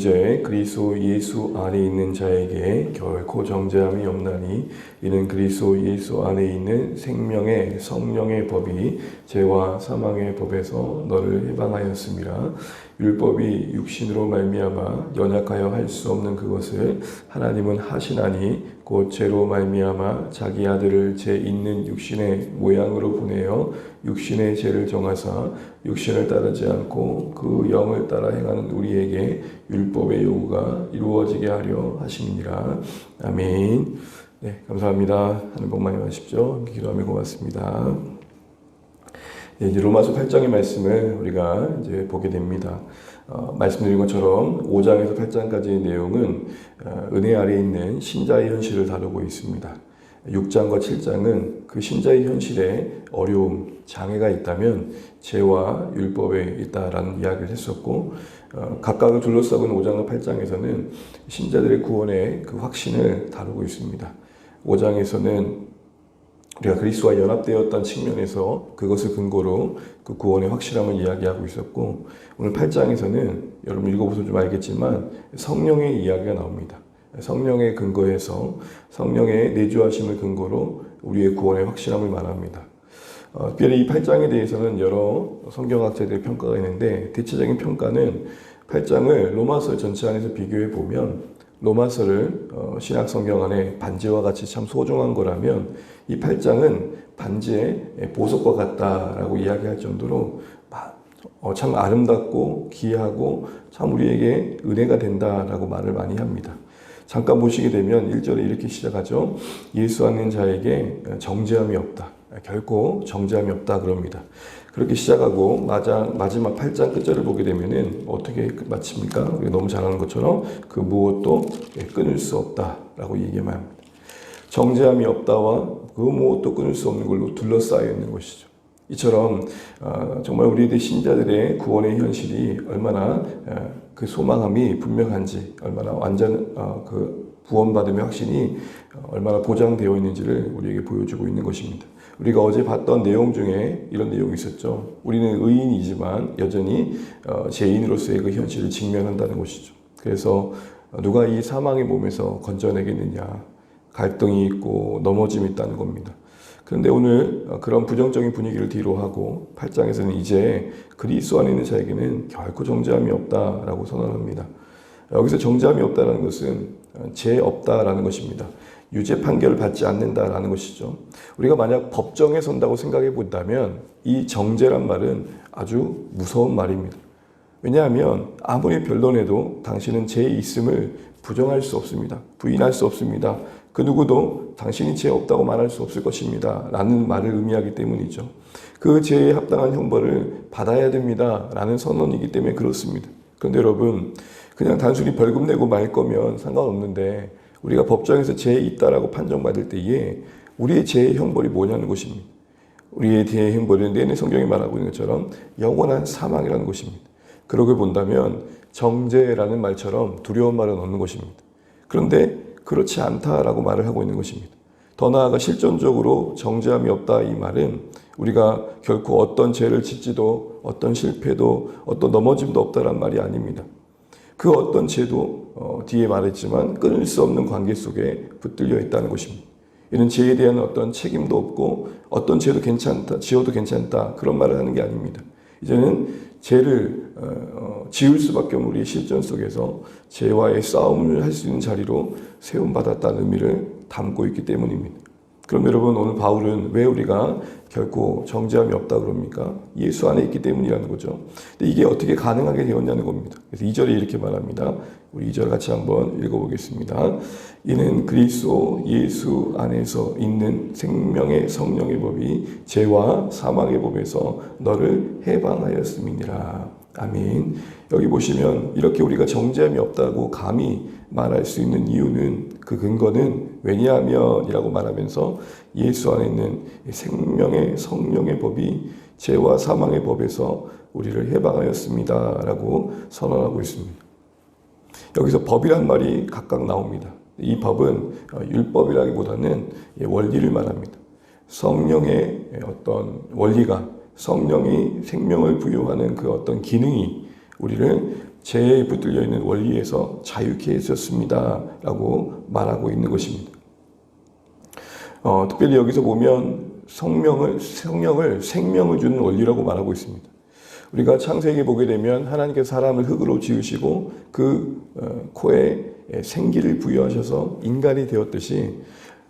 이제 그리스도 예수 안에 있는 자에게 결코 정죄함이 없나니 이는 그리스도 예수 안에 있는 생명의 성령의 법이 죄와 사망의 법에서 너를 해방하였음이라. 율법이 육신으로 말미암아 연약하여 할 수 없는 그것을 하나님은 하시나니 곧 죄로 말미암아 자기 아들을 죄 있는 육신의 모양으로 보내어 육신의 죄를 정하사 육신을 따르지 않고 그 영을 따라 행하는 우리에게 율법의 요구가 이루어지게 하려 하심이니라. 아멘. 네, 감사합니다. 하늘 복 많이 받으십시오. 기도하며 고맙습니다. 네, 이제 로마서 8장의 말씀을 우리가 이제 보게 됩니다. 말씀드린 것처럼 5장에서 8장까지의 내용은 은혜 아래에 있는 신자의 현실을 다루고 있습니다. 6장과 7장은 그 신자의 현실에 어려움, 장애가 있다면 죄와 율법에 있다라는 이야기를 했었고, 각각을 둘러싸고 있는 5장과 8장에서는 신자들의 구원의 그 확신을 다루고 있습니다. 5장에서는 우리가 그리스도와 연합되었던 측면에서 그것을 근거로 그 구원의 확실함을 이야기하고 있었고, 오늘 8장에서는 여러분 읽어보셔서 좀 알겠지만 성령의 이야기가 나옵니다. 성령의 근거에서 성령의 내주하심을 근거로 우리의 구원의 확실함을 말합니다. 특별히 이 8장에 대해서는 여러 성경학자들의 평가가 있는데, 대체적인 평가는 8장을 로마서 전체 안에서 비교해 보면 로마서를 신약 성경 안에 반지와 같이 참 소중한 거라면 이 8장은 반지의 보석과 같다라고 이야기할 정도로 참 아름답고 귀하고 참 우리에게 은혜가 된다라고 말을 많이 합니다. 잠깐 보시게 되면 1절에 이렇게 시작하죠. 예수 안에 있는 자에게 정죄함이 없다. 결코 정죄함이 없다 그럽니다. 그렇게 시작하고 마지막 8장 끝절을 보게 되면은 어떻게 마칩니까? 너무 잘하는 것처럼 그 무엇도 끊을 수 없다라고 얘기만 합니다. 정죄함이 없다와 그 무엇도 끊을 수 없는 걸로 둘러싸여 있는 것이죠. 이처럼 정말 우리들 신자들의 구원의 현실이 얼마나 그 소망함이 분명한지, 얼마나 완전 그 구원받음의 확신이 얼마나 보장되어 있는지를 우리에게 보여주고 있는 것입니다. 우리가 어제 봤던 내용 중에 이런 내용이 있었죠. 우리는 의인이지만 여전히 죄인으로서의 그 현실을 직면한다는 것이죠. 그래서 누가 이 사망의 몸에서 건져내겠느냐, 갈등이 있고 넘어짐이 있다는 겁니다. 그런데 오늘 그런 부정적인 분위기를 뒤로 하고 8장에서는 이제 그리스도 안에 있는 자에게는 결코 정죄함이 없다라고 선언합니다. 여기서 정죄함이 없다는 것은 죄 없다라는 것입니다. 유죄 판결을 받지 않는다라는 것이죠. 우리가 만약 법정에 선다고 생각해 본다면 이 정죄란 말은 아주 무서운 말입니다. 왜냐하면 아무리 변론해도 당신은 죄 있음을 부정할 수 없습니다. 부인할 수 없습니다. 그 누구도 당신이 죄 없다고 말할 수 없을 것입니다 라는 말을 의미하기 때문이죠. 그 죄에 합당한 형벌을 받아야 됩니다 라는 선언이기 때문에 그렇습니다. 그런데 여러분, 그냥 단순히 벌금 내고 말 거면 상관없는데 우리가 법정에서 죄 있다라고 판정받을 때에 우리의 죄의 형벌이 뭐냐는 것입니다. 우리의 죄의 형벌은 내내 성경이 말하고 있는 것처럼 영원한 사망이라는 것입니다. 그러고 본다면 정죄라는 말처럼 두려운 말은 없는 것입니다. 그런데 그렇지 않다라고 말을 하고 있는 것입니다. 더 나아가 실존적으로 정죄함이 없다 이 말은 우리가 결코 어떤 죄를 짓지도 어떤 실패도 어떤 넘어짐도 없다란 말이 아닙니다. 그 어떤 죄도 뒤에 말했지만 끊을 수 없는 관계 속에 붙들려 있다는 것입니다. 이는 죄에 대한 어떤 책임도 없고 어떤 죄도 괜찮다, 지어도 괜찮다 그런 말을 하는 게 아닙니다. 이제는 죄를 지을 수밖에 없는 우리의 실존 속에서 죄와의 싸움을 할 수 있는 자리로 세움받았다는 의미를 담고 있기 때문입니다. 그럼 여러분, 오늘 바울은 왜 우리가 결코 정죄함이 없다 그럽니까? 예수 안에 있기 때문이라는 거죠. 근데 이게 어떻게 가능하게 되었냐는 겁니다. 그래서 2절에 이렇게 말합니다. 우리 2절 같이 한번 읽어보겠습니다. 이는 그리스도 예수 안에서 있는 생명의 성령의 법이 죄와 사망의 법에서 너를 해방하였음이니라. 아멘. 여기 보시면 이렇게 우리가 정죄함이 없다고 감히 말할 수 있는 이유는, 그 근거는 왜냐하면 이라고 말하면서 예수 안에 있는 생명의 성령의 법이 죄와 사망의 법에서 우리를 해방하였습니다 라고 선언하고 있습니다. 여기서 법이란 말이 각각 나옵니다. 이 법은 율법이라기보다는 원리를 말합니다. 성령의 어떤 원리가, 성령이 생명을 부여하는 그 어떤 기능이 우리를 죄에 붙들려 있는 원리에서 자유케 해주셨습니다 라고 말하고 있는 것입니다. 특별히 여기서 보면 성령을 생명을 주는 원리라고 말하고 있습니다. 우리가 창세기에 보게 되면 하나님께서 사람을 흙으로 지으시고 그 코에 생기를 부여하셔서 인간이 되었듯이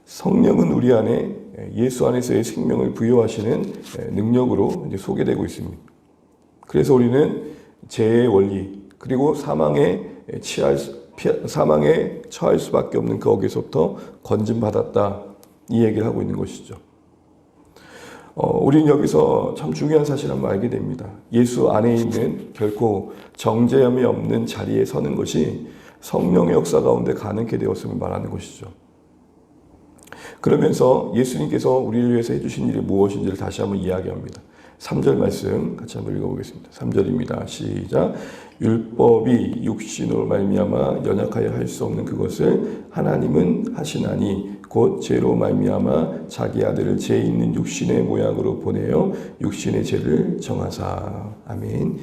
성령은 우리 안에 예수 안에서의 생명을 부여하시는 능력으로 이제 소개되고 있습니다. 그래서 우리는 죄의 원리 그리고 사망에 처할 수밖에 없는 거기서부터 건짐받았다 이 얘기를 하고 있는 것이죠. 우리는 여기서 참 중요한 사실을 한번 알게 됩니다. 예수 안에 있는 결코 정죄함이 없는 자리에 서는 것이 성령의 역사 가운데 가능케 되었음을 말하는 것이죠. 그러면서 예수님께서 우리를 위해서 해주신 일이 무엇인지를 다시 한번 이야기합니다. 3절 말씀 같이 한번 읽어보겠습니다. 3절입니다. 시작. 율법이 육신으로 말미암아 연약하여 할 수 없는 그것을 하나님은 하시나니 곧 죄로 말미암아 자기 아들을 죄 있는 육신의 모양으로 보내어 육신의 죄를 정하사. 아멘.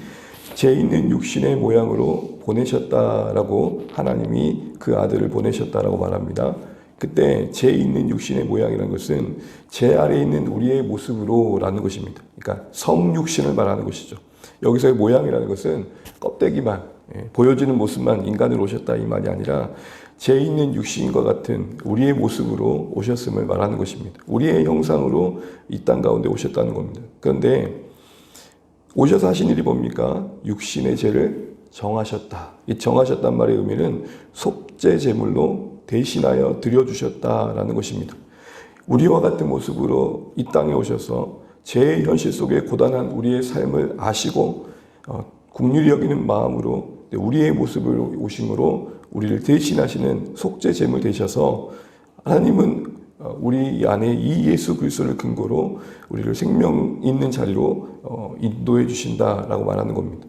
죄 있는 육신의 모양으로 보내셨다라고 하나님이 그 아들을 보내셨다라고 말합니다. 그때 죄 있는 육신의 모양이라는 것은 죄 아래에 있는 우리의 모습으로라는 것입니다. 그러니까 성육신을 말하는 것이죠. 여기서의 모양이라는 것은 껍데기만 보여지는 모습만 인간으로 오셨다 이 말이 아니라 죄 있는 육신과 같은 우리의 모습으로 오셨음을 말하는 것입니다. 우리의 형상으로 이 땅 가운데 오셨다는 겁니다. 그런데 오셔서 하신 일이 뭡니까? 육신의 죄를 정하셨다. 이 정하셨단 말의 의미는 속죄 제물로 대신하여 드려주셨다라는 것입니다. 우리와 같은 모습으로 이 땅에 오셔서 죄의 현실 속에 고단한 우리의 삶을 아시고 긍휼히 여기는 마음으로 우리의 모습으로 오심으로 우리를 대신하시는 속죄 제물 되셔서 하나님은 우리 안에 이 예수 그리스도를 근거로 우리를 생명 있는 자리로 인도해 주신다라고 말하는 겁니다.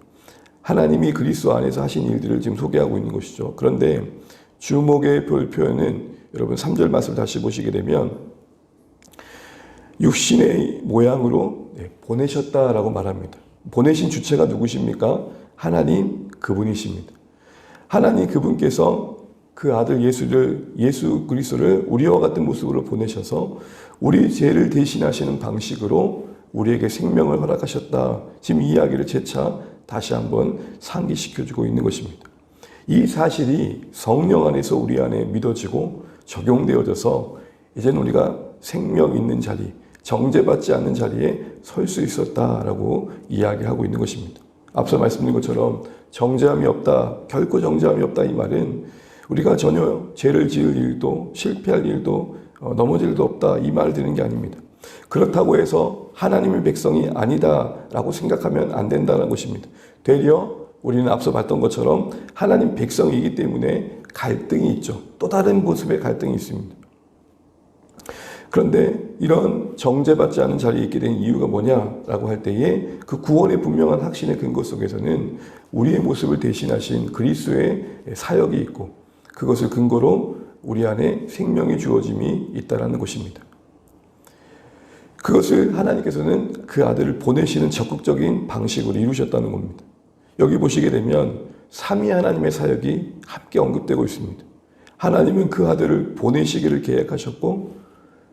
하나님이 그리스도 안에서 하신 일들을 지금 소개하고 있는 것이죠. 그런데 주목의 표현은 여러분 3절 말씀을 다시 보시게 되면 육신의 모양으로 보내셨다라고 말합니다. 보내신 주체가 누구십니까? 하나님 그분이십니다. 하나님 그분께서 그 아들 예수 그리스도를 우리와 같은 모습으로 보내셔서 우리 죄를 대신하시는 방식으로 우리에게 생명을 허락하셨다. 지금 이 이야기를 재차 다시 한번 상기시켜주고 있는 것입니다. 이 사실이 성령 안에서 우리 안에 믿어지고 적용되어져서 이제는 우리가 생명 있는 자리, 정죄받지 않는 자리에 설 수 있었다라고 이야기하고 있는 것입니다. 앞서 말씀드린 것처럼 정죄함이 없다, 결코 정죄함이 없다 이 말은 우리가 전혀 죄를 지을 일도 실패할 일도 넘어질 일도 없다 이 말을 드리는 게 아닙니다. 그렇다고 해서 하나님의 백성이 아니다라고 생각하면 안 된다는 것입니다. 되려 우리는 앞서 봤던 것처럼 하나님 백성이기 때문에 갈등이 있죠. 또 다른 모습의 갈등이 있습니다. 그런데 이런 정죄받지 않은 자리에 있게 된 이유가 뭐냐라고 할 때에 그 구원의 분명한 확신의 근거 속에서는 우리의 모습을 대신하신 그리스도의 사역이 있고 그것을 근거로 우리 안에 생명이 주어짐이 있다는 것입니다. 그것을 하나님께서는 그 아들을 보내시는 적극적인 방식으로 이루셨다는 겁니다. 여기 보시게 되면 삼위 하나님의 사역이 함께 언급되고 있습니다. 하나님은 그 아들을 보내시기를 계획하셨고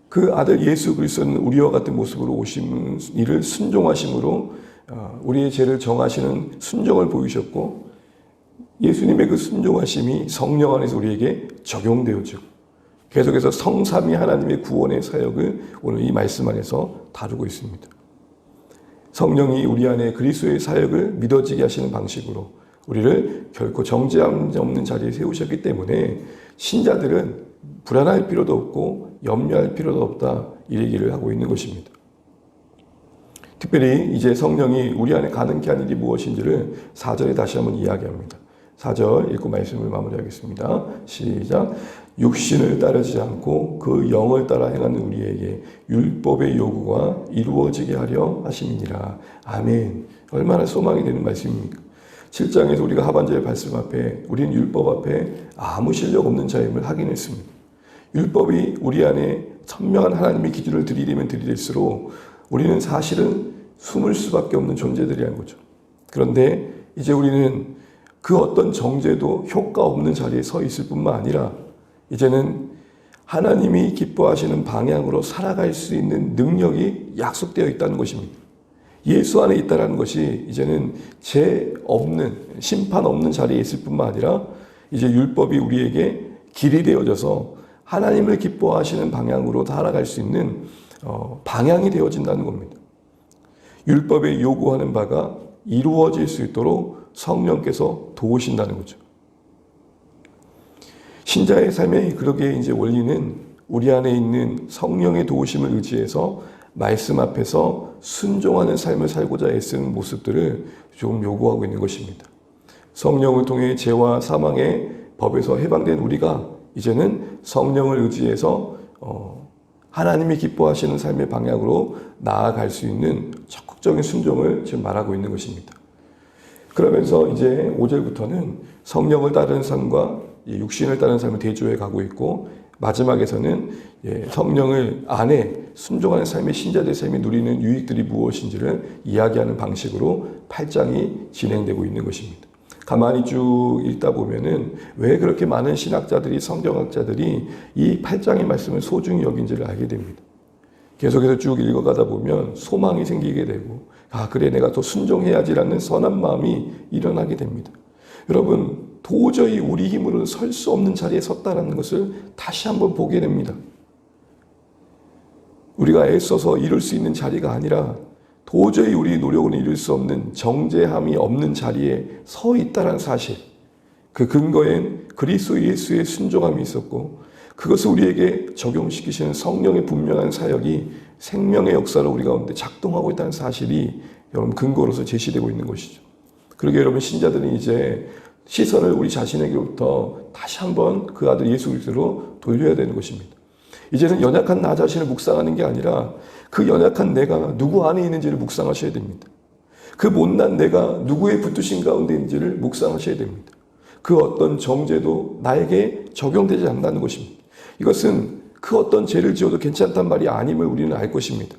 그 아들 예수 그리스도는 우리와 같은 모습으로 오신 이를 순종하심으로 우리의 죄를 정하시는 순종을 보이셨고 예수님의 그 순종하심이 성령 안에서 우리에게 적용되어지고 계속해서 성삼위 하나님의 구원의 사역을 오늘 이 말씀 안에서 다루고 있습니다. 성령이 우리 안에 그리스도의 사역을 믿어지게 하시는 방식으로 우리를 결코 정죄함 없는 자리에 세우셨기 때문에 신자들은 불안할 필요도 없고 염려할 필요도 없다 이 얘기를 하고 있는 것입니다. 특별히 이제 성령이 우리 안에 가능케 한 일이 무엇인지를 4절에 다시 한번 이야기합니다. 4절 읽고 말씀을 마무리하겠습니다. 시작. 육신을 따르지 않고 그 영을 따라 행하는 우리에게 율법의 요구가 이루어지게 하려 하심이니라. 아멘. 얼마나 소망이 되는 말씀입니까? 7장에서 우리가 하반절의 말씀 앞에 우리는 율법 앞에 아무 실력 없는 자임을 확인했습니다. 율법이 우리 안에 선명한 하나님의 기준을 들이대면 들이댈수록 우리는 사실은 숨을 수밖에 없는 존재들이라는 거죠. 그런데 이제 우리는 그 어떤 정죄도 효과 없는 자리에 서 있을 뿐만 아니라 이제는 하나님이 기뻐하시는 방향으로 살아갈 수 있는 능력이 약속되어 있다는 것입니다. 예수 안에 있다는 것이 이제는 죄 없는, 심판 없는 자리에 있을 뿐만 아니라 이제 율법이 우리에게 길이 되어져서 하나님을 기뻐하시는 방향으로 살아갈 수 있는 방향이 되어진다는 겁니다. 율법에 요구하는 바가 이루어질 수 있도록 성령께서 도우신다는 거죠. 신자의 삶의 그러기에 이제 원리는 우리 안에 있는 성령의 도우심을 의지해서 말씀 앞에서 순종하는 삶을 살고자 애쓰는 모습들을 좀 요구하고 있는 것입니다. 성령을 통해 죄와 사망의 법에서 해방된 우리가 이제는 성령을 의지해서 하나님이 기뻐하시는 삶의 방향으로 나아갈 수 있는 적극적인 순종을 지금 말하고 있는 것입니다. 그러면서 이제 5절부터는 성령을 따르는 삶과 육신을 따르는 삶을 대조해 가고 있고, 마지막에서는 성령을 안에 순종하는 삶의 신자들의 삶이 누리는 유익들이 무엇인지를 이야기하는 방식으로 8장이 진행되고 있는 것입니다. 가만히 쭉 읽다 보면은 왜 그렇게 많은 신학자들이, 성경학자들이 이 8장의 말씀을 소중히 여긴지를 알게 됩니다. 계속해서 쭉 읽어가다 보면 소망이 생기게 되고, 그래, 내가 더 순종해야지라는 선한 마음이 일어나게 됩니다. 여러분, 도저히 우리 힘으로는 설 수 없는 자리에 섰다는 것을 다시 한번 보게 됩니다. 우리가 애써서 이룰 수 있는 자리가 아니라 도저히 우리 노력으로 이룰 수 없는, 정죄함이 없는 자리에 서 있다는 사실, 그 근거엔 그리스도 예수의 순종함이 있었고, 그것을 우리에게 적용시키시는 성령의 분명한 사역이 생명의 역사로 우리 가운데 작동하고 있다는 사실이 여러분 근거로서 제시되고 있는 것이죠. 그러게 여러분, 신자들은 이제 시선을 우리 자신에게부터 다시 한번 그 아들 예수 그리스도로 돌려야 되는 것입니다. 이제는 연약한 나 자신을 묵상하는 게 아니라 그 연약한 내가 누구 안에 있는지를 묵상하셔야 됩니다. 그 못난 내가 누구의 붙드신 가운데 있는지를 묵상하셔야 됩니다. 그 어떤 정죄도 나에게 적용되지 않는다는 것입니다. 이것은 그 어떤 죄를 지어도 괜찮단 말이 아님을 우리는 알 것입니다.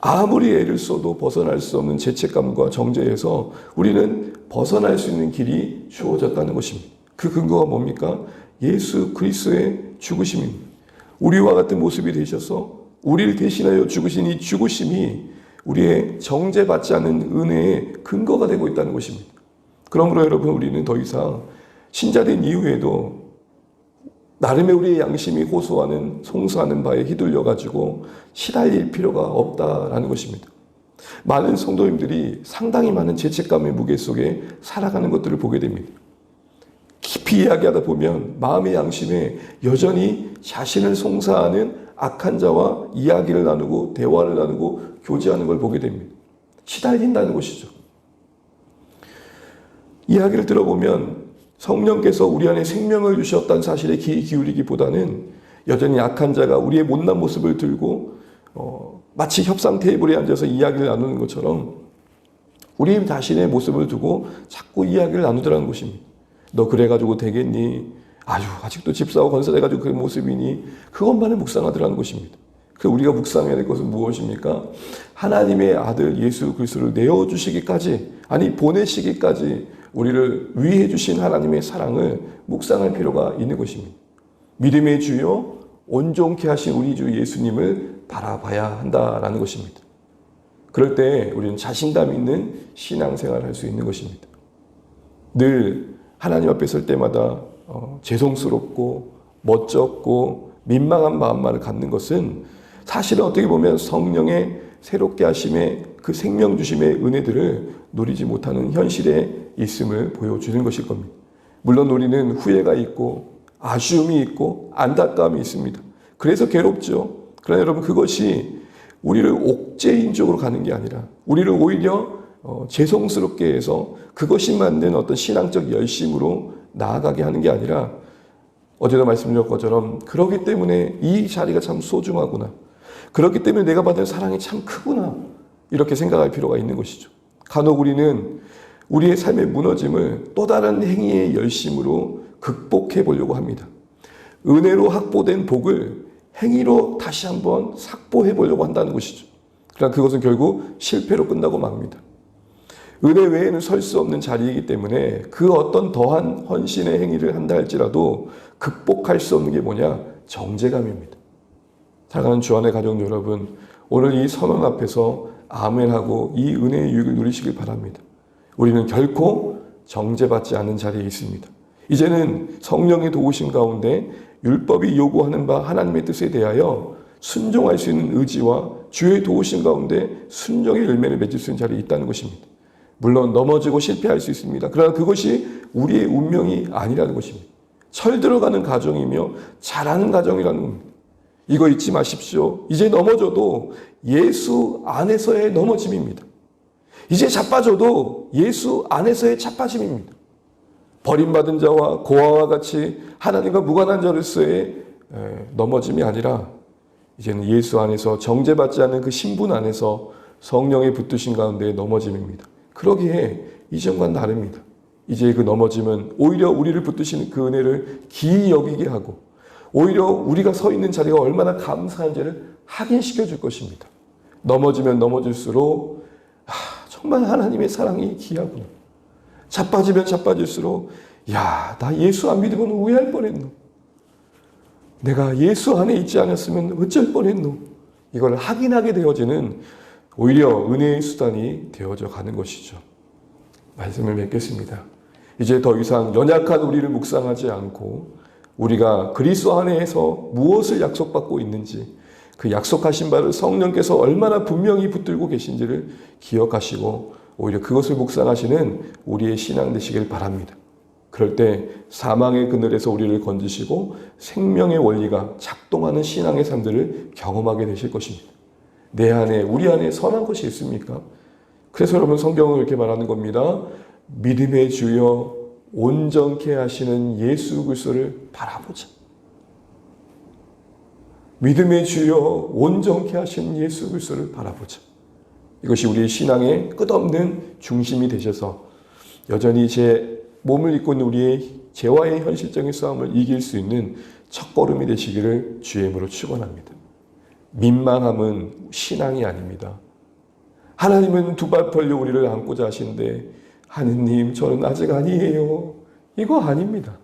아무리 애를 써도 벗어날 수 없는 죄책감과 정죄에서 우리는 벗어날 수 있는 길이 주어졌다는 것입니다. 그 근거가 뭡니까? 예수 그리스도의 죽으심입니다. 우리와 같은 모습이 되셔서 우리를 대신하여 죽으신 이 죽으심이 우리의 정죄받지 않는 은혜의 근거가 되고 있다는 것입니다. 그러므로 여러분, 우리는 더 이상 신자된 이후에도 나름의 우리의 양심이 호소하는, 송수하는 바에 휘둘려가지고 시달릴 필요가 없다라는 것입니다. 많은 성도님들이 상당히 많은 죄책감의 무게 속에 살아가는 것들을 보게 됩니다. 깊이 이야기하다 보면 마음의 양심에 여전히 자신을 송사하는 악한 자와 이야기를 나누고 대화를 나누고 교제하는 걸 보게 됩니다. 시달린다는 것이죠. 이야기를 들어보면 성령께서 우리 안에 생명을 주셨다는 사실에 귀 기울이기보다는 여전히 악한 자가 우리의 못난 모습을 들고 마치 협상 테이블에 앉아서 이야기를 나누는 것처럼 우리 자신의 모습을 두고 자꾸 이야기를 나누더라는 것입니다. 너 그래가지고 되겠니? 아직도 집사하고 건설해가지고 그 모습이니? 그것만을 묵상하더라는 것입니다. 그래서 우리가 묵상해야 될 것은 무엇입니까? 하나님의 아들 예수 그리스도를 내어주시기까지, 아니 보내시기까지 우리를 위해 주신 하나님의 사랑을 묵상할 필요가 있는 것입니다. 믿음의 주요 온전케 하신 우리 주 예수님을 바라봐야 한다라는 것입니다. 그럴 때 우리는 자신감 있는 신앙생활을 할 수 있는 것입니다. 늘 하나님 앞에 설 때마다 죄송스럽고 멋쩍고 민망한 마음만을 갖는 것은 사실은 어떻게 보면 성령의 새롭게 하심의 그 생명 주심의 은혜들을 누리지 못하는 현실에 있음을 보여주는 것일 겁니다. 물론 우리는 후회가 있고 아쉬움이 있고 안타까움이 있습니다. 그래서 괴롭죠. 그러나 여러분, 그것이 우리를 옥죄인 쪽으로 가는 게 아니라 우리를 오히려 죄송스럽게 해서 그것이 만든 어떤 신앙적 열심으로 나아가게 하는 게 아니라, 어제도 말씀드렸던 것처럼 그렇기 때문에 이 자리가 참 소중하구나, 그렇기 때문에 내가 받은 사랑이 참 크구나, 이렇게 생각할 필요가 있는 것이죠. 간혹 우리는 우리의 삶의 무너짐을 또 다른 행위의 열심으로 극복해 보려고 합니다. 은혜로 확보된 복을 행위로 다시 한번 삭보해 보려고 한다는 것이죠. 그러나 그것은 결국 실패로 끝나고 맙니다. 은혜 외에는 설 수 없는 자리이기 때문에 그 어떤 더한 헌신의 행위를 한다 할지라도 극복할 수 없는 게 뭐냐? 정죄감입니다. 사랑하는 주안의 가족 여러분, 오늘 이 선언 앞에서 아멘하고 이 은혜의 유익을 누리시길 바랍니다. 우리는 결코 정죄받지 않은 자리에 있습니다. 이제는 성령의 도우심 가운데 율법이 요구하는 바 하나님의 뜻에 대하여 순종할 수 있는 의지와 주의 도우심 가운데 순종의 열매를 맺을 수 있는 자리에 있다는 것입니다. 물론 넘어지고 실패할 수 있습니다. 그러나 그것이 우리의 운명이 아니라는 것입니다. 철 들어가는 가정이며 잘하는 가정이라는 겁니다. 이거 잊지 마십시오. 이제 넘어져도 예수 안에서의 넘어짐입니다. 이제 자빠져도 예수 안에서의 자빠짐입니다. 버림받은 자와 고아와 같이 하나님과 무관한 자로서의 넘어짐이 아니라 이제는 예수 안에서 정죄받지 않는 그 신분 안에서 성령의 붙드신 가운데 넘어짐입니다. 그러기에 이전과는 다릅니다. 이제 그 넘어짐은 오히려 우리를 붙드시는 그 은혜를 기이 여기게 하고 오히려 우리가 서 있는 자리가 얼마나 감사한지를 확인시켜 줄 것입니다. 넘어지면 넘어질수록 정말 하나님의 사랑이 귀하구나. 자빠지면 자빠질수록 나 예수 안 믿으면 후회할 뻔했노. 내가 예수 안에 있지 않았으면 어쩔 뻔했노. 이걸 확인하게 되어지는 오히려 은혜의 수단이 되어져 가는 것이죠. 말씀을 맺겠습니다. 이제 더 이상 연약한 우리를 묵상하지 않고 우리가 그리스도 안에서 무엇을 약속받고 있는지 그 약속하신 바를 성령께서 얼마나 분명히 붙들고 계신지를 기억하시고 오히려 그것을 묵상하시는 우리의 신앙 되시길 바랍니다. 그럴 때 사망의 그늘에서 우리를 건지시고 생명의 원리가 작동하는 신앙의 삶들을 경험하게 되실 것입니다. 내 안에 우리 안에 선한 것이 있습니까? 그래서 여러분 성경은 이렇게 말하는 겁니다. 믿음의 주여 온전케 하시는 예수 그리스도를 바라보자. 믿음의 주여 온전케 하시는 예수 그리스도를 바라보자. 이것이 우리의 신앙의 끝없는 중심이 되셔서 여전히 제 몸을 입고 있는 우리의 죄와의 현실적인 싸움을 이길 수 있는 첫걸음이 되시기를 주의 이름으로 축원합니다. 민망함은 신앙이 아닙니다. 하나님은 두 발 벌려 우리를 안고자 하시는데 하느님 저는 아직 아니에요. 이거 아닙니다.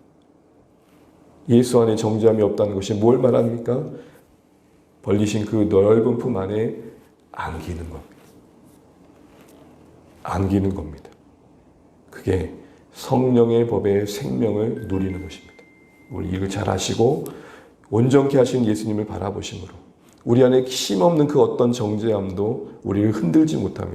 예수 안에 정죄함이 없다는 것이 뭘 말합니까? 벌리신 그 넓은 품 안에 안기는 겁니다. 안기는 겁니다. 그게 성령의 법의 생명을 누리는 것입니다. 우리 이걸 잘 아시고 온전케 하신 예수님을 바라보심으로 우리 안에 힘없는 그 어떤 정죄함도 우리를 흔들지 못하며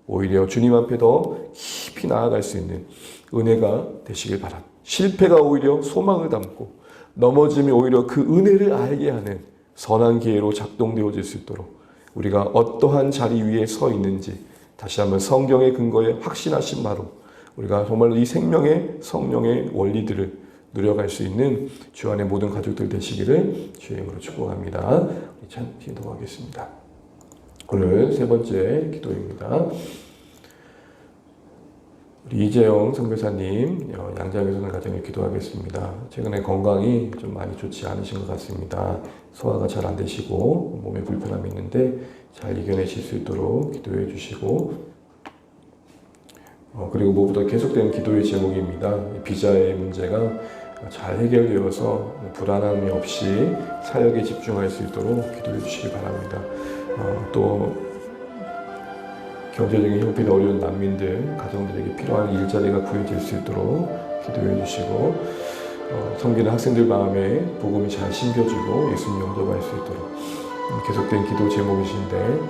오히려 주님 앞에 더 깊이 나아갈 수 있는 은혜가 되시길 바랍니다. 실패가 오히려 소망을 담고 넘어짐이 오히려 그 은혜를 알게 하는 선한 기회로 작동되어질 수 있도록 우리가 어떠한 자리 위에 서 있는지 다시 한번 성경의 근거에 확신하신 바로 우리가 정말로 이 생명의 성령의 원리들을 누려갈 수 있는 주 안의 모든 가족들 되시기를 주의 이름으로 축복합니다. 우리 참 기도하겠습니다. 오늘 세 번째 기도입니다. 우리 이재영 선교사님 양장에 서는 가정에 기도하겠습니다. 최근에 건강이 좀 많이 좋지 않으신 것 같습니다. 소화가 잘 안 되시고 몸에 불편함이 있는데 잘 이겨내실 수 있도록 기도해 주시고 그리고 무엇보다 계속되는 기도의 제목입니다. 비자의 문제가 잘 해결되어서 불안함이 없이 사역에 집중할 수 있도록 기도해 주시기 바랍니다. 또 경제적인 형편이 어려운 난민들, 가정들에게 필요한 일자리가 구해질 수 있도록 기도해 주시고 섬기는 학생들 마음에 복음이 잘 심겨지고 예수님 영접할 수 있도록 계속된 기도 제목이신데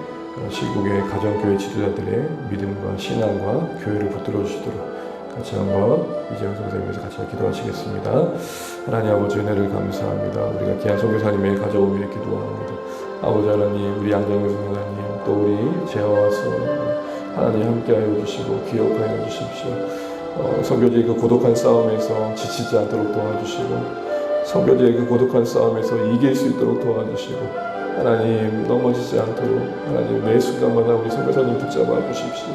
시국의 가정교회 지도자들의 믿음과 신앙과 교회를 붙들어 주시도록 같이 한번 이재영 선생님께서 같이 기도하시겠습니다. 하나님 아버지 은혜를 감사합니다. 우리가 귀한 선교사님의 가족을 위해 기도합니다. 아버지 하나님 우리 양정현 선교사님 또 우리 재화와서 하나님 함께하여 주시고 기억하여 주십시오. 선교지의 그 고독한 싸움에서 지치지 않도록 도와주시고 선교지의 그 고독한 싸움에서 이길 수 있도록 도와주시고 하나님 넘어지지 않도록 하나님 매 순간마다 우리 선교사님 붙잡아 주십시오.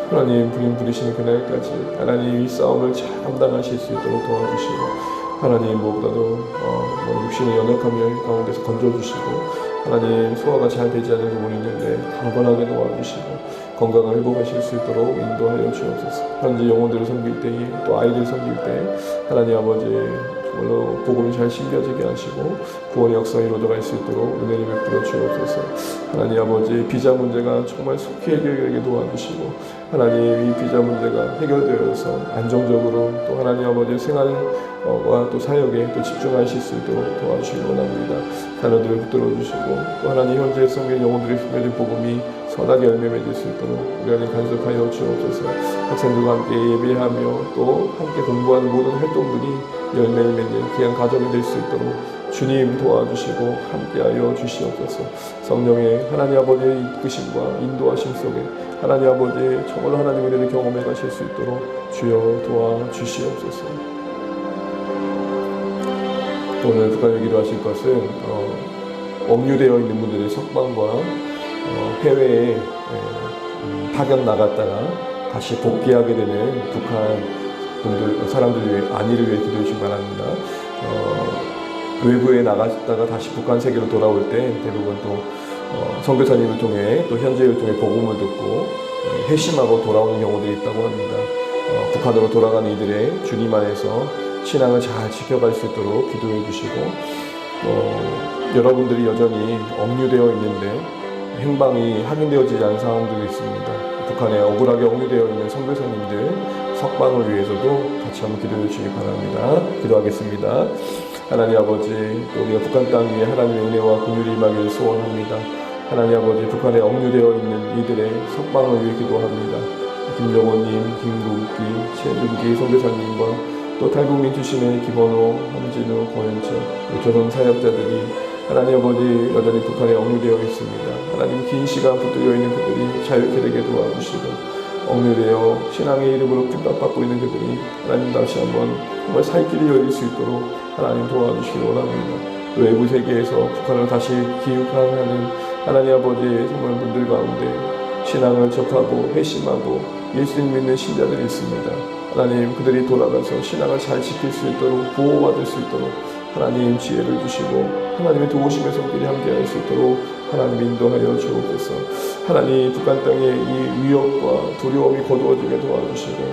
하나님 부임 부리시는 그날까지 하나님 이 싸움을 잘 감당하실 수 있도록 도와주시고 하나님 무엇보다도 육신의 연약함 가운데서 건져주시고 하나님 소화가 잘 되지 않는 부분이 있는데 강건하게 도와주시고 건강을 회복하실 수 있도록 인도하여 주옵소서. 현재 영혼들을 섬길 때에 또 아이들 섬길 때 하나님 아버지 정말로 복음이 잘 심겨지게 하시고 구원의 역사가 이루어져갈 수 있도록 은혜를 베풀어 주옵소서. 하나님 아버지 비자 문제가 정말 속히 해결되게 도와주시고 하나님 이 비자 문제가 해결되어서 안정적으로 또 하나님 아버지 생활과 또 사역에 또 집중하실 수 있도록 도와주시기 원합니다. 자녀들을 붙들어 주시고 또 하나님 현재 성경 영혼들이 숨겨진 복음이 선하게 열매 맺을 수 있도록 우리 안에 간섭하여 주옵소서. 학생들과 함께 예배하며 또 함께 공부하는 모든 활동들이 열매를 맺는 귀한 가정이 될 수 있도록 주님 도와주시고 함께하여 주시옵소서. 성령의 하나님 아버지의 이끄심과 인도하심 속에 하나님 아버지의 정말로 하나님의 은혜를 경험해 가실 수 있도록 주여 도와주시옵소서. 오늘 북한에 기도하실 것은 억류되어 있는 분들의 석방과 해외에 파견 나갔다가 다시 복귀하게 되는 북한 분들 사람들 안위를 위해 기도해 주시기 바랍니다. 외부에 나갔다가 다시 북한 세계로 돌아올 때 대부분 또 선교사님을 통해 또 현지를 통해 복음을 듣고 회심하고 돌아오는 경우들이 있다고 합니다. 북한으로 돌아가는 이들의 주님 안에서 신앙을 잘 지켜갈 수 있도록 기도해 주시고 여러분들이 여전히 억류되어 있는데 행방이 확인되어지지 않은 상황들이 있습니다. 북한에 억울하게 억류되어 있는 선교사님들 석방을 위해서도 같이 한번 기도해 주시기 바랍니다. 기도하겠습니다. 하나님 아버지, 또 우리가 북한 땅 위에 하나님의 은혜와 긍휼이 임하기를 소원합니다. 하나님 아버지, 북한에 억류되어 있는 이들의 석방을 위해 기도합니다. 김정호님, 김국기, 최준기 선교사님과 또 탈북민 출신의 김원호, 함진우, 고현철, 조선 사역자들이 하나님 아버지 여전히 북한에 억류되어 있습니다. 하나님 긴 시간 붙들려 있는 그들이 자유케 되게 도와주시고 억류되어 신앙의 이름으로 핍박받고 있는 그들이 하나님 다시 한번 정말 살 길이 열릴 수 있도록 하나님 도와주시기 원합니다. 외부 세계에서 북한을 다시 기육하는 하나님 아버지의 정말 분들 가운데 신앙을 접하고 회심하고 예수님 믿는 신자들이 있습니다. 하나님 그들이 돌아가서 신앙을 잘 지킬 수 있도록 보호받을 수 있도록 하나님 지혜를 주시고 하나님의 도우심의 손길이 함께할 수 있도록 하나님 인도하여 주옵소서. 하나님 북한 땅에 이 위협과 두려움이 거두어지게 도와주시고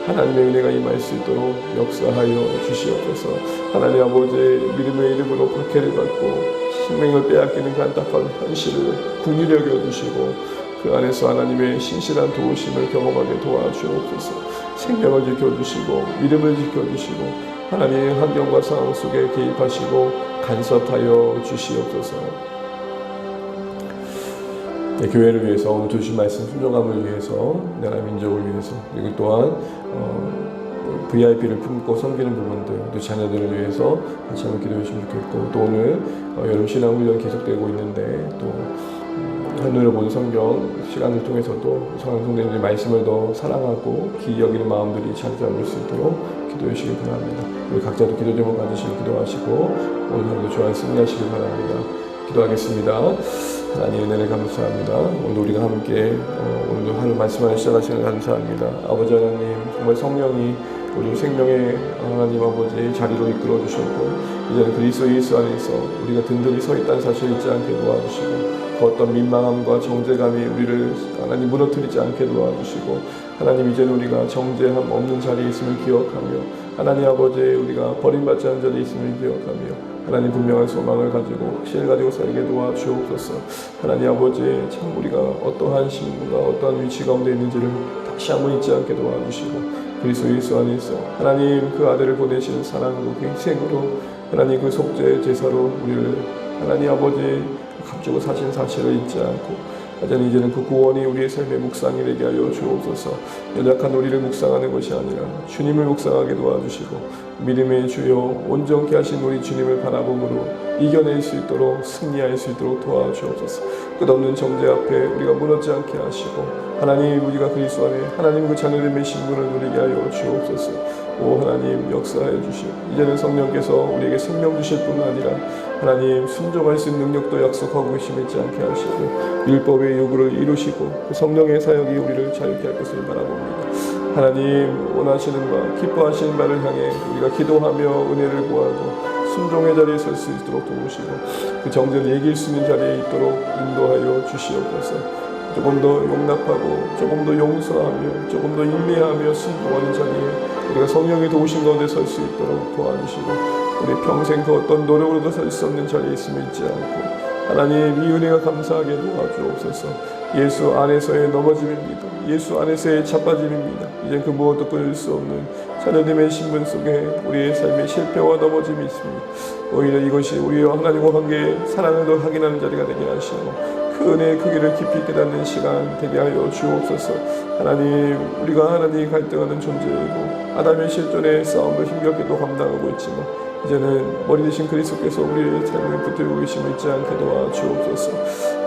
하나님의 은혜가 임할 수 있도록 역사하여 주시옵소서. 하나님 아버지의 믿음의 이름으로 박해를 받고 생명을 빼앗기는 그 안타까운 현실을 긍휼히 여겨주시고 그 안에서 하나님의 신실한 도우심을 경험하게 도와주옵소서. 생명을 지켜주시고 믿음을 지켜주시고 하나님의 환경과 상황 속에 개입하시고 간섭하여 주시옵소서. 네, 교회를 위해서 오늘 주신 말씀 순종함을 위해서 나라 민족을 위해서 그리고 또한 VIP를 품고 섬기는 부분들 또 자녀들을 위해서 같이 한번 기도해 주시면 좋겠고 또 오늘 여름 신앙 훈련 계속되고 있는데 또 하늘을 보는 성경 시간을 통해서도 성도님들의 말씀을 더 사랑하고 귀히 여기는 마음들이 자리 잡을 수 있도록 기도해 주시기 바랍니다. 우리 각자도 기도 제목 가지시고 기도하시고 오늘 하루도 좋아하는 승리하시기 바랍니다. 기도하겠습니다. 하나님 은혜를 감사합니다. 오늘 우리가 함께 오늘도 하루 말씀하는 시작하시는 감사합니다. 아버지 하나님 정말 성령이 우리 생명의 하나님 아버지의 자리로 이끌어 주셨고 이제는 그리스도 예수 안에서 우리가 든든히 서 있다는 사실을 잊지 않게 도와주시고 그 어떤 민망함과 정죄감이 우리를 하나님 무너뜨리지 않게 도와주시고 하나님 이제는 우리가 정죄함 없는 자리에 있음을 기억하며 하나님 아버지 우리가 버림받지 않은 자리에 있음을 기억하며 하나님 분명한 소망을 가지고 확신을 가지고 살게 도와주옵소서. 하나님 아버지 참 우리가 어떠한 신분과 어떠한 위치 가운데 있는지를 다시 한번 잊지 않게 도와주시고 그리스도 예수 안에서 하나님 그 아들을 보내신 사랑으로 그 희생으로 하나님 그 속죄 제사로 우리를 하나님 아버지 값주고 사신 사실을 잊지 않고 하자니 이제는 그 구원이 우리의 삶의 묵상이 되게 하여 주옵소서. 연약한 우리를 묵상하는 것이 아니라 주님을 묵상하게 도와주시고 믿음의 주여 온전케 하신 우리 주님을 바라봄으로 이겨낼 수 있도록 승리할 수 있도록 도와주옵소서. 끝없는 정죄 앞에 우리가 무너지지 않게 하시고 하나님 우리가 그리스도 안에 하나님 그 자녀됨의 신분을 누리게 하여 주옵소서. 오 하나님 역사해 주시고 이제는 성령께서 우리에게 생명 주실 뿐 아니라 하나님 순종할 수 있는 능력도 약속하고 계심있지 않게 하시고 율법의 요구를 이루시고 그 성령의 사역이 우리를 자유케 할 것을 바라봅니다. 하나님 원하시는 바 기뻐하시는 바를 향해 우리가 기도하며 은혜를 구하고 순종의 자리에 설 수 있도록 도우시고 그 정죄를 이길 수 있는 자리에 있도록 인도하여 주시옵소서. 조금 더 용납하고 조금 더 용서하며 조금 더 인내하며 순종하는 자리에 우리가 성령의 도우신 가운데 설 수 있도록 도와주시고 우리 평생 그 어떤 노력으로도 설 수 없는 자리에 있음을 잊지 않고 하나님 이 은혜가 감사하게 도와주옵소서. 예수 안에서의 넘어짐입니다. 예수 안에서의 자빠짐입니다. 이제 그 무엇도 끊을 수 없는 자녀됨의 신분 속에 우리의 삶의 실패와 넘어짐이 있습니다. 오히려 이것이 우리와 하나님과 관계의 사랑을 더 확인하는 자리가 되게 하시고 그 은혜의 크기를 깊이 깨닫는 시간 되게 하여 주옵소서. 하나님 우리가 하나님이 갈등하는 존재이고 아담의 실존의 싸움을 힘겹게도 감당하고 있지만 이제는 머리 대신 그리스도께서 우리의 삶을 붙들고 계심을 잊지 않게 도와주옵소서.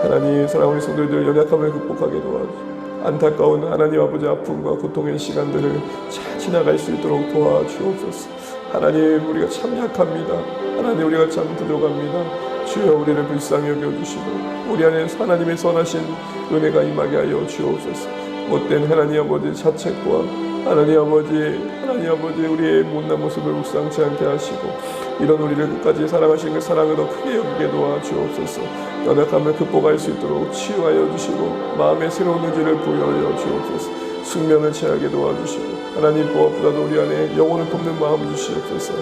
하나님 사랑하는 성도들 연약함을 극복하게 도와주옵소서. 안타까운 하나님 아버지 아픔과 고통의 시간들을 잘 지나갈 수 있도록 도와주옵소서. 하나님 우리가 참 약합니다. 하나님 우리가 참 부족합니다. 주여 우리를 불쌍히 여겨주시고 우리 안에 하나님의 선하신 은혜가 임하게 하여 주옵소서. 못된 하나님 아버지 자책과 하나님 아버지 우리의 못난 모습을 묵상치 않게 하시고 이런 우리를 끝까지 사랑하시는 그 사랑을 더 크게 여기게 도와주옵소서. 연약함을 극복할 수 있도록 치유하여 주시고 마음의 새로운 의지를 부여하여 주옵소서. 숙명을 취하게 도와주시고 하나님 무엇보다도 우리 안에 영혼을 돕는 마음을 주시옵소서.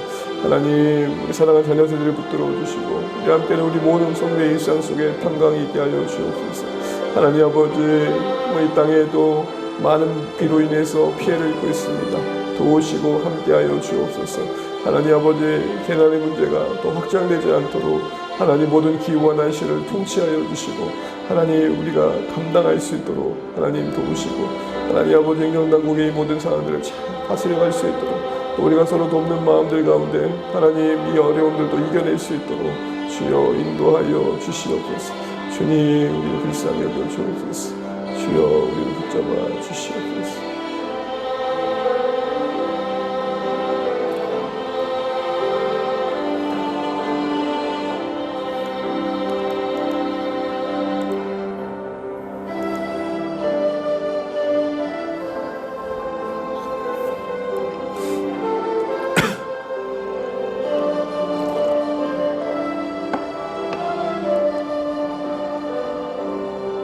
하나님 우리 사랑하는 자녀들을 붙들어 주시고 우리 함께는 우리 모든 성도의 일상 속에 평강이 있게 하여 주옵소서. 하나님 아버지 이 땅에도 많은 비로 인해서 피해를 입고 있습니다. 도우시고 함께하여 주옵소서. 하나님 아버지 재난의 문제가 또 확장되지 않도록 하나님 모든 기후와 날씨를 통치하여 주시고 하나님 우리가 감당할 수 있도록 하나님 도우시고 하나님 아버지 행정당국의 모든 사람들을 잘 다스려갈 수 있도록 또 우리가 서로 돕는 마음들 가운데 하나님 이 어려움들도 이겨낼 수 있도록 주여 인도하여 주시옵소서. 주님 우리를 불쌍히 여겨 주옵소서. 주여 우리를 붙잡아 주시옵소서.